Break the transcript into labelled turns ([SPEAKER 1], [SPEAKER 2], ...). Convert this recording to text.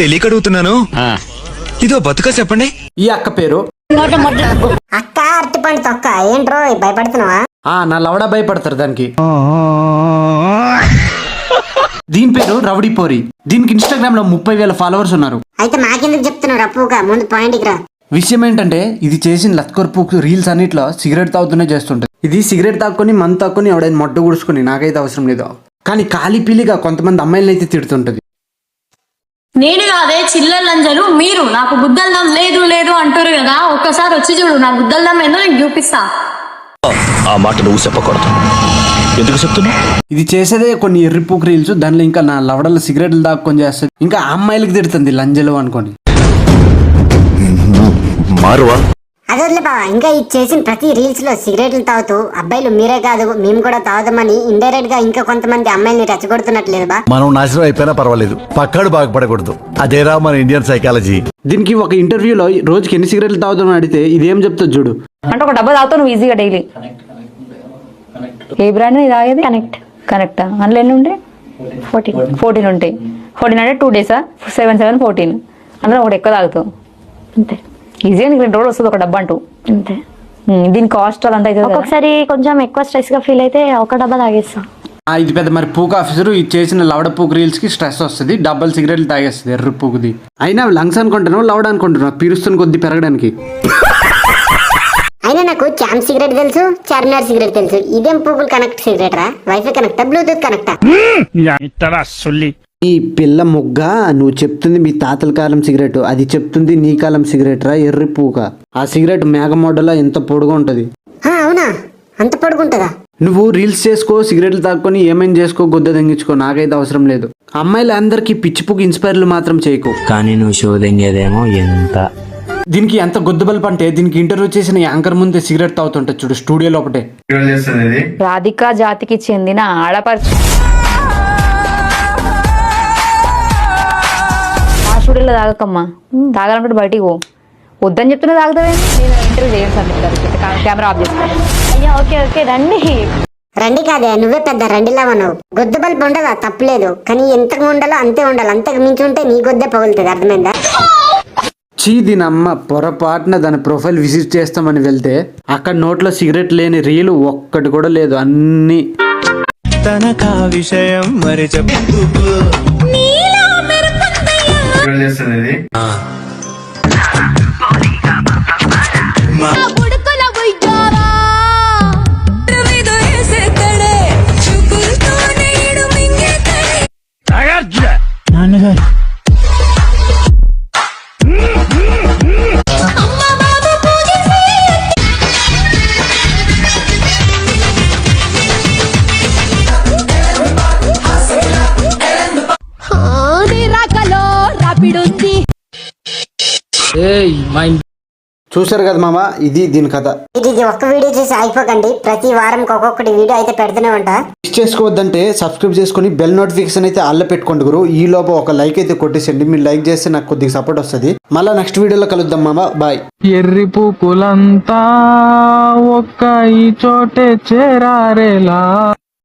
[SPEAKER 1] తెలియక అడుగుతున్నాను, ఇదో బతుక చెప్పండి.
[SPEAKER 2] ఈ అక్క పేరు
[SPEAKER 3] అక్క అరటిపండు తొక్క. ఏంట్రో భయపడుతున్నావా?
[SPEAKER 2] నా లవడ భయపడతారు దానికి. దీని పేరు రౌడీ పోరి. దీనికి ఇన్స్టాగ్రామ్ లో 30,000 ఫాలోవర్స్ ఉన్నారు.
[SPEAKER 3] అయితే మాకెందుకు చెప్తున్నావు రప్పుగా? ముందు పాయింట్కి రా.
[SPEAKER 2] విషయం ఏంటంటే ఇది చేసిన లత్కొర్పు రీల్స్ అన్నిట్లో సిగరెట్ తాగుతూనే చేస్తుంటది. ఇది సిగరెట్ తాక్కుని మందు తాక్కుని ఎవడైనా మొట్ట గుడుచుకుని నాకైతే అవసరం లేదు. కానీ ఖాళీ పీలిగా కొంతమంది అమ్మాయిలను అయితే తిడుతుంటది.
[SPEAKER 4] నేను కాదే చిల్లర లంజలు మీరు. నాకు గుద్దల్దం లేదు లేదు అంటారు కదా, ఒక్కసారి వచ్చి చూడు. నా గుద్దల్దం ఏందో నీకు చూపిస్తా.
[SPEAKER 1] ఆ మాట నువ్వు చెప్పకూడదు. ఎందుకు చెప్తున్నా?
[SPEAKER 2] ఇది చేసేదే కొన్ని ఎర్రిపోకు రీల్స్. దానిలో ఇంకా నా లవడల్లో సిగరెట్లు దాక్కొని చేస్తుంది. ఇంకా అమ్మాయిలకి తిడుతుంది లంజలు అనుకోని.
[SPEAKER 1] మారువా
[SPEAKER 3] అది వదిలే బావా. ఇంకా ఇది చేసిన ప్రతి రీల్స్ లో సిగరెట్లు తాగుతూ అబ్బాయిలు మీరే కాదు మేము కూడా తాగుదామని ఇండైరెక్ట్ గా ఇంకా కొంతమంది అమ్మాయిల్ని రెచ్చగొడుతున్నట్లేదు బా.
[SPEAKER 5] మనం నాశనం అయిపోయినా పర్వాలేదు, పక్కాడు బాగుపడకూడదు. అదేరా మన ఇండియన్ సైకాలజీ.
[SPEAKER 2] దీనికి ఒక ఇంటర్వ్యూలో రోజుకి ఎన్ని సిగరెట్లు తాగుతామని అడిగితే ఇదేం చెప్తుంది చూడు.
[SPEAKER 6] అంటే ఒక డబ్బా తాగుతావు నువ్వు ఈజీగా డైలీ. ఏ బ్రాండ్ ఇది తాగేది? కనెక్ట్. అందులో ఎన్ని ఉంటాయి? 14 ఉంటాయి. 14 అంటే 2 days 7 7 14. అందులో ఒకటి ఎక్కువ తాగుతావు
[SPEAKER 7] అంతే.
[SPEAKER 6] ఈజీగా నీకు 2 రోజులు వస్తుంది ఒక డబ్బా అంటూ.
[SPEAKER 7] అంతే.
[SPEAKER 6] దీని కాస్ట్ అదంతా అయితే
[SPEAKER 7] ఒక్కొక్కసారి కొంచెం ఎక్కువ స్ట్రెస్ గా ఫీల్ అయితే ఒక డబ్బా తాగేస్తాం.
[SPEAKER 2] ఇది పెద్ద మరి పూక ఆఫీసర్. ఇది చేసిన లవడ పూకు రీల్స్ కి స్ట్రెస్ వస్తుంది. డబ్బల్ సిగరెట్లు తాగేస్తుంది ఎర్ర పూకుది. అయినా లంగ్స్ అనుకుంటున్నావు, లవడ అనుకుంటున్నావు. పీరుస్తున్న కొద్ది పెరగడానికి.
[SPEAKER 3] అయినా నాకు క్యాంప్ సిగరెట్ తెలుసు, చార్మినార్ సిగరెట్ తెలుసు. ఇదేం పూకులు కనెక్ట్ సిగరెట్ రా? వైఫై కనెక్టా, బ్లూటూత్ కనెక్టా?
[SPEAKER 2] ఈ పిల్ల ముగ్గ నువ్వు చెప్తుంది మీ తాతల కాలం సిగరెట్, అది చెప్తుంది నీ కాలం సిగరెట్ రా ఎర్రి పూక. ఆ సిగరెట్ మేఘ మోడల్ ఎంత పొడుగా ఉంటది.
[SPEAKER 3] అవునా? అంత పొడుగుంటదా?
[SPEAKER 2] నువ్వు రీల్స్ చేసుకో, సిగరెట్లు తాక్కొని ఏమైనా చేసుకో, గుద్ద తెంగించుకో. నాకైతే అవసరం లేదు. అమ్మాయిలు అందరికి పిచ్చి పూకి ఇన్స్పైర్లు మాత్రం చేయకు.
[SPEAKER 8] కానీ నువ్వు షో దెంగేదేమో ఎంత.
[SPEAKER 2] దీనికి ఎంత గుద్ద బల్పు అంటే దీనికి ఇంటర్వ్యూ చేసిన యాంకర్ ముందే సిగరెట్ తాగుతుంటది చూడు స్టూడియో లోపటే.
[SPEAKER 6] రాధికా జాతికి చెందిన ఆడపడుచు స్టూడియోలో తాగకమ్మా. తాగాలనుకుంటే బయటికి పో. వద్దని చెప్తున్నా తాగుతావే. నేను ఇంటర్వ్యూ చేయను సార్. కెమెరా ఆఫ్ చేస్తాను.
[SPEAKER 7] అయ్యా ఓకే రండి.
[SPEAKER 3] రండి కాదే, నువ్వే పెద్ద రండిలా ఉన్నావు. గొద్దు బల్బు ఉండదా? తప్పలేదు. కానీ ఎంతకు ఉండాలో అంతే ఉండాలి. అంతకు మించి ఉంటే నీ గొద్దే పగులుతుంది. అర్థమైందా?
[SPEAKER 2] దీని అమ్మ పొరపాటున దాని ప్రొఫైల్ విజిట్ చేస్తామని వెళ్తే అక్కడ నోట్లో సిగరెట్ లేని రీలు ఒక్కటి కూడా లేదు. అన్ని
[SPEAKER 1] తనకా విషయం మరి చెప్పు. నాన్నగారు
[SPEAKER 2] చూసారు కదా మామ, ఇది దీని కథ.
[SPEAKER 3] ఇది ఒక్క వీడియో చేసి అయిపోకండి. ప్రతి వారంకి ఒక్కొక్కటి వీడియో అయితే పెడుతూనే ఉంటా.
[SPEAKER 2] మిస్ చేసుకోవద్దంటే సబ్స్క్రైబ్ చేసుకుని బెల్ నోటిఫికేషన్ అయితే ఆల్లో పెట్టుకోండి గురు. ఈ లోపు ఒక లైక్ అయితే కొట్టేసండి. మీరు లైక్ చేస్తే నాకు కొద్దిగా సపోర్ట్ వస్తుంది. మళ్ళీ నెక్స్ట్ వీడియోలో కలుద్దాం మామ. బాయ్.
[SPEAKER 9] ఎర్రి పూకులంతా ఒక్క ఈ చోటే చేరారేలా.